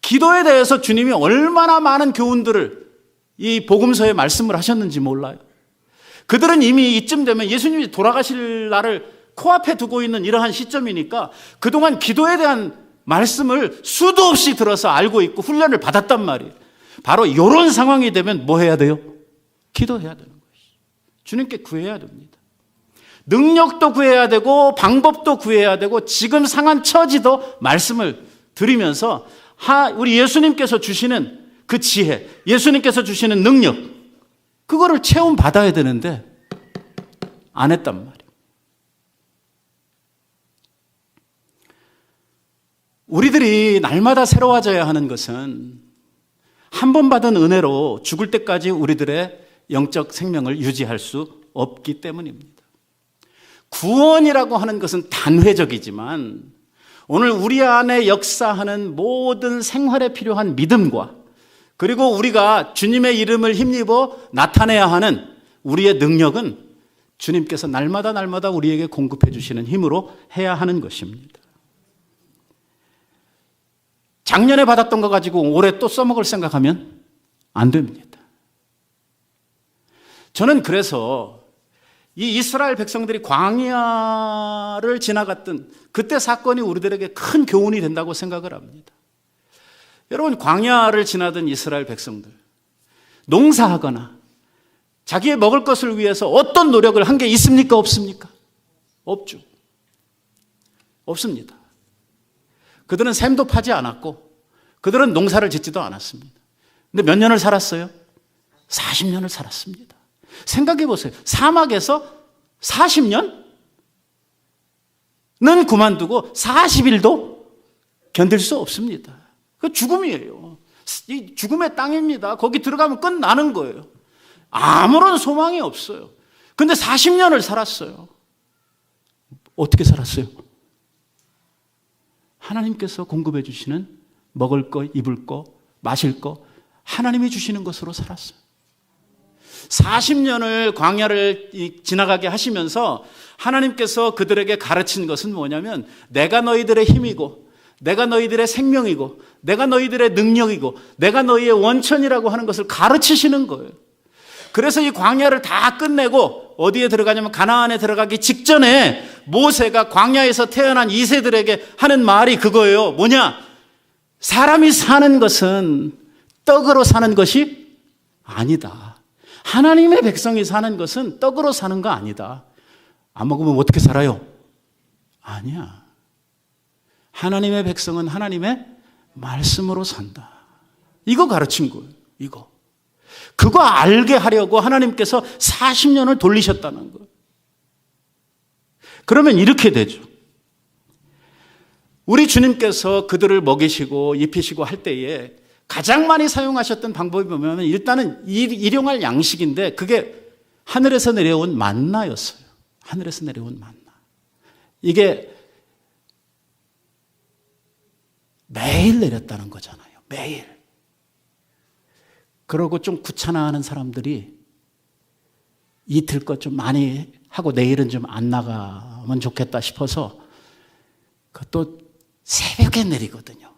기도에 대해서 주님이 얼마나 많은 교훈들을 이 복음서에 말씀을 하셨는지 몰라요. 그들은 이미 이쯤 되면 예수님이 돌아가실 날을 코앞에 두고 있는 이러한 시점이니까 그동안 기도에 대한 말씀을 수도 없이 들어서 알고 있고 훈련을 받았단 말이에요. 바로 이런 상황이 되면 뭐 해야 돼요? 기도해야 되는 것이죠. 주님께 구해야 됩니다. 능력도 구해야 되고 방법도 구해야 되고 지금 상한 처지도 말씀을 드리면서 우리 예수님께서 주시는 그 지혜, 예수님께서 주시는 능력, 그거를 체험받아야 되는데 안 했단 말이에요. 우리들이 날마다 새로워져야 하는 것은 한 번 받은 은혜로 죽을 때까지 우리들의 영적 생명을 유지할 수 없기 때문입니다. 구원이라고 하는 것은 단회적이지만 오늘 우리 안에 역사하는 모든 생활에 필요한 믿음과 그리고 우리가 주님의 이름을 힘입어 나타내야 하는 우리의 능력은 주님께서 날마다 우리에게 공급해 주시는 힘으로 해야 하는 것입니다. 작년에 받았던 거 가지고 올해 또 써먹을 생각하면 안 됩니다. 저는 그래서 이 이스라엘 백성들이 광야를 지나갔던 그때 사건이 우리들에게 큰 교훈이 된다고 생각을 합니다. 여러분, 광야를 지나던 이스라엘 백성들, 농사하거나 자기의 먹을 것을 위해서 어떤 노력을 한 게 있습니까? 없습니까? 없죠. 없습니다. 그들은 샘도 파지 않았고 그들은 농사를 짓지도 않았습니다. 근데 몇 년을 살았어요? 40년을 살았습니다. 생각해 보세요. 사막에서 40년은 그만두고 40일도 견딜 수 없습니다. 그 죽음이에요. 이 죽음의 땅입니다. 거기 들어가면 끝나는 거예요. 아무런 소망이 없어요. 근데 40년을 살았어요. 어떻게 살았어요? 하나님께서 공급해 주시는 먹을 거, 입을 거, 마실 거 하나님이 주시는 것으로 살았어요. 40년을 광야를 지나가게 하시면서 하나님께서 그들에게 가르친 것은 뭐냐면 내가 너희들의 힘이고 내가 너희들의 생명이고 내가 너희들의 능력이고 내가 너희의 원천이라고 하는 것을 가르치시는 거예요. 그래서 이 광야를 다 끝내고 어디에 들어가냐면 가나안에 들어가기 직전에 모세가 광야에서 태어난 2세들에게 하는 말이 그거예요. 뭐냐? 사람이 사는 것은 떡으로 사는 것이 아니다. 하나님의 백성이 사는 것은 떡으로 사는 거 아니다. 안 먹으면 어떻게 살아요? 아니야. 하나님의 백성은 하나님의 말씀으로 산다. 이거 가르친 거예요. 이거. 그거 알게 하려고 하나님께서 40년을 돌리셨다는 거예요. 그러면 이렇게 되죠. 우리 주님께서 그들을 먹이시고 입히시고 할 때에 가장 많이 사용하셨던 방법이 보면 일단은 일용할 양식인데 그게 하늘에서 내려온 만나였어요. 하늘에서 내려온 만나. 이게 매일 내렸다는 거잖아요. 매일. 그러고 좀 귀찮아하는 사람들이 이틀 것 좀 많이 하고 내일은 좀 안 나가면 좋겠다 싶어서 그것도 새벽에 내리거든요.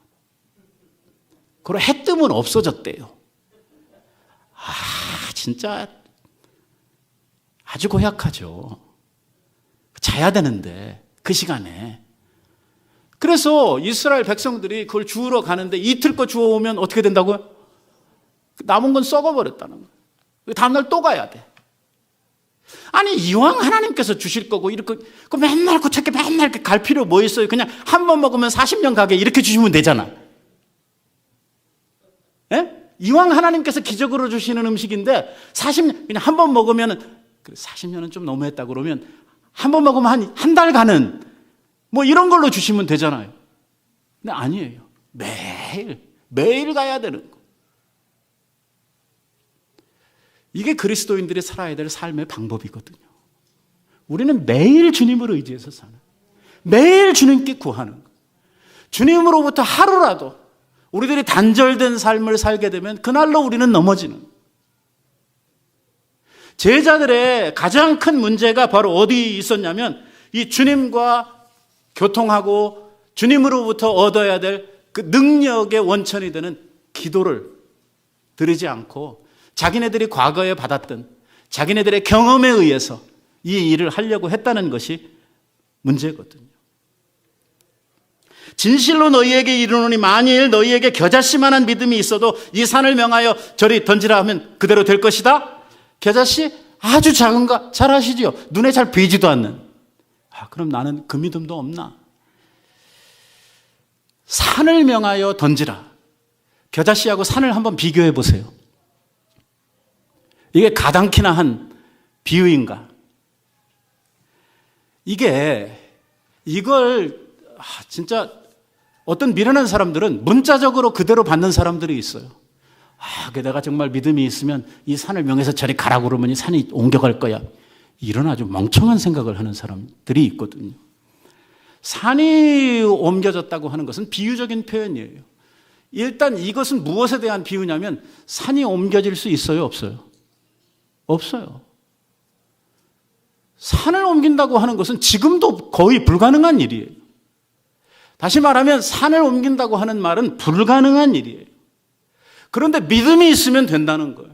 그리고 해 뜨면 없어졌대요. 진짜 아주 고약하죠. 자야 되는데 그 시간에. 그래서 이스라엘 백성들이 그걸 주우러 가는데 이틀 거 주워오면 어떻게 된다고요? 남은 건 썩어버렸다는 거예요. 다음날 또 가야 돼. 아니 이왕 하나님께서 주실 거고 이렇게 맨날 고착게 맨날 이렇게 갈 필요 뭐 있어요? 그냥 한 번 먹으면 40년 가게 이렇게 주시면 되잖아. 예? 이왕 하나님께서 기적으로 주시는 음식인데 40년 그냥 한 번 먹으면 40년은 좀 너무했다 그러면 한 번 먹으면 한 달 가는 뭐 이런 걸로 주시면 되잖아요. 근데 아니에요. 매일 가야 되는 거. 이게 그리스도인들이 살아야 될 삶의 방법이거든요. 우리는 매일 주님을 의지해서 사는, 매일 주님께 구하는 것. 주님으로부터 하루라도 우리들이 단절된 삶을 살게 되면 그날로 우리는 넘어지는. 제자들의 가장 큰 문제가 바로 어디 있었냐면 이 주님과 교통하고 주님으로부터 얻어야 될 그 능력의 원천이 되는 기도를 드리지 않고 자기네들이 과거에 받았던 자기네들의 경험에 의해서 이 일을 하려고 했다는 것이 문제거든요. 진실로 너희에게 이르노니 만일 너희에게 겨자씨만한 믿음이 있어도 이 산을 명하여 저리 던지라 하면 그대로 될 것이다. 겨자씨 아주 작은가? 잘 아시지요? 눈에 잘 보이지도 않는. 그럼 나는 그 믿음도 없나? 산을 명하여 던지라. 겨자씨하고 산을 한번 비교해 보세요. 이게 가당키나 한 비유인가? 이걸 진짜 어떤 미련한 사람들은 문자적으로 그대로 받는 사람들이 있어요. 내가 정말 믿음이 있으면 이 산을 명해서 저리 가라고 그러면 이 산이 옮겨갈 거야. 이런 아주 멍청한 생각을 하는 사람들이 있거든요. 산이 옮겨졌다고 하는 것은 비유적인 표현이에요. 일단 이것은 무엇에 대한 비유냐면 산이 옮겨질 수 있어요, 없어요? 없어요. 산을 옮긴다고 하는 것은 지금도 거의 불가능한 일이에요. 다시 말하면 산을 옮긴다고 하는 말은 불가능한 일이에요. 그런데 믿음이 있으면 된다는 거예요.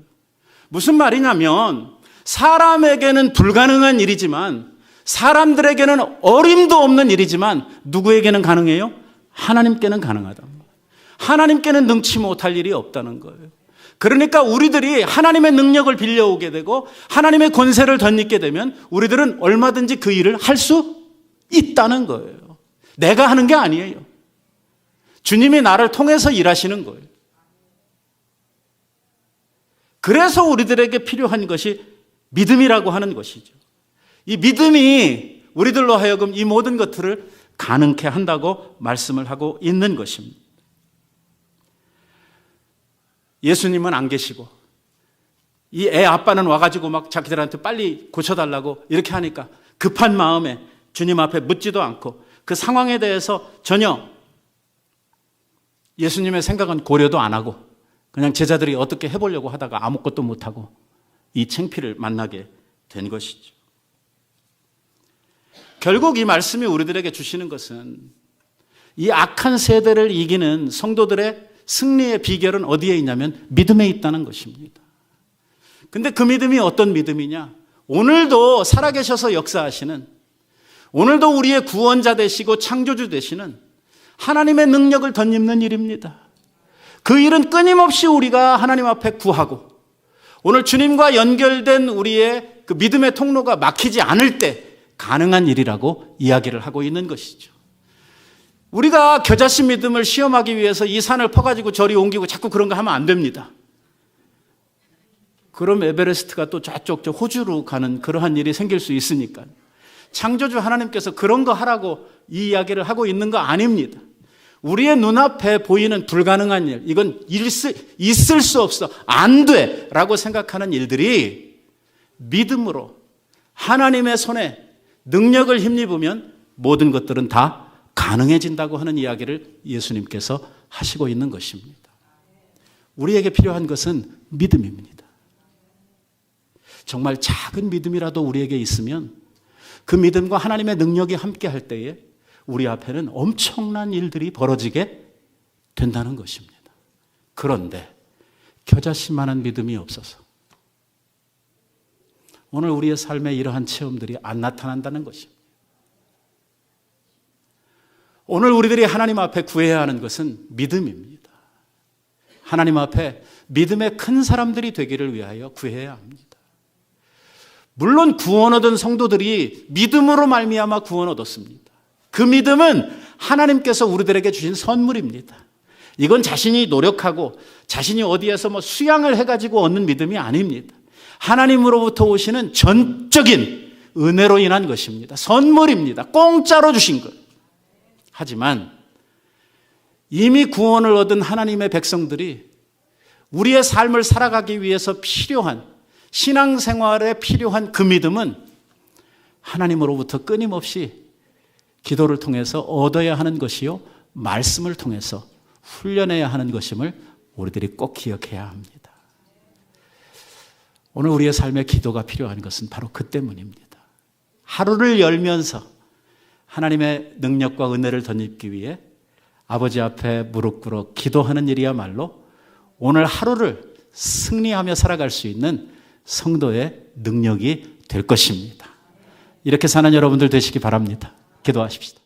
무슨 말이냐면 사람에게는 불가능한 일이지만 사람들에게는 어림도 없는 일이지만 누구에게는 가능해요? 하나님께는 가능하다. 하나님께는 능치 못할 일이 없다는 거예요. 그러니까 우리들이 하나님의 능력을 빌려오게 되고 하나님의 권세를 덧입게 되면 우리들은 얼마든지 그 일을 할 수 있다는 거예요. 내가 하는 게 아니에요. 주님이 나를 통해서 일하시는 거예요. 그래서 우리들에게 필요한 것이 믿음이라고 하는 것이죠. 이 믿음이 우리들로 하여금 이 모든 것들을 가능케 한다고 말씀을 하고 있는 것입니다. 예수님은 안 계시고 이 애 아빠는 와가지고 막 자기들한테 빨리 고쳐달라고 이렇게 하니까 급한 마음에 주님 앞에 묻지도 않고 그 상황에 대해서 전혀 예수님의 생각은 고려도 안 하고 그냥 제자들이 어떻게 해보려고 하다가 아무것도 못하고 이 창피를 만나게 된 것이죠. 결국 이 말씀이 우리들에게 주시는 것은 이 악한 세대를 이기는 성도들의 승리의 비결은 어디에 있냐면 믿음에 있다는 것입니다. 근데 그 믿음이 어떤 믿음이냐? 오늘도 살아계셔서 역사하시는, 오늘도 우리의 구원자 되시고 창조주 되시는 하나님의 능력을 덧입는 일입니다. 그 일은 끊임없이 우리가 하나님 앞에 구하고 오늘 주님과 연결된 우리의 그 믿음의 통로가 막히지 않을 때 가능한 일이라고 이야기를 하고 있는 것이죠. 우리가 겨자씨 믿음을 시험하기 위해서 이 산을 퍼가지고 저리 옮기고 자꾸 그런 거 하면 안 됩니다. 그럼 에베레스트가 또 저쪽 호주로 가는 그러한 일이 생길 수 있으니까. 창조주 하나님께서 그런 거 하라고 이 이야기를 하고 있는 거 아닙니다. 우리의 눈앞에 보이는 불가능한 일, 이건 있을 수 없어, 안 돼 라고 생각하는 일들이 믿음으로 하나님의 손에 능력을 힘입으면 모든 것들은 다 가능해진다고 하는 이야기를 예수님께서 하시고 있는 것입니다. 우리에게 필요한 것은 믿음입니다. 정말 작은 믿음이라도 우리에게 있으면 그 믿음과 하나님의 능력이 함께 할 때에 우리 앞에는 엄청난 일들이 벌어지게 된다는 것입니다. 그런데 겨자씨만한 믿음이 없어서 오늘 우리의 삶에 이러한 체험들이 안 나타난다는 것입니다. 오늘 우리들이 하나님 앞에 구해야 하는 것은 믿음입니다. 하나님 앞에 믿음의 큰 사람들이 되기를 위하여 구해야 합니다. 물론 구원 얻은 성도들이 믿음으로 말미암아 구원 얻었습니다. 그 믿음은 하나님께서 우리들에게 주신 선물입니다. 이건 자신이 노력하고 자신이 어디에서 수양을 해가지고 얻는 믿음이 아닙니다. 하나님으로부터 오시는 전적인 은혜로 인한 것입니다. 선물입니다. 공짜로 주신 것. 하지만 이미 구원을 얻은 하나님의 백성들이 우리의 삶을 살아가기 위해서 필요한 신앙생활에 필요한 그 믿음은 하나님으로부터 끊임없이 기도를 통해서 얻어야 하는 것이요, 말씀을 통해서 훈련해야 하는 것임을 우리들이 꼭 기억해야 합니다. 오늘 우리의 삶에 기도가 필요한 것은 바로 그 때문입니다. 하루를 열면서 하나님의 능력과 은혜를 덧입기 위해 아버지 앞에 무릎 꿇어 기도하는 일이야말로 오늘 하루를 승리하며 살아갈 수 있는 성도의 능력이 될 것입니다. 이렇게 사는 여러분들 되시기 바랍니다. 기도하십시다.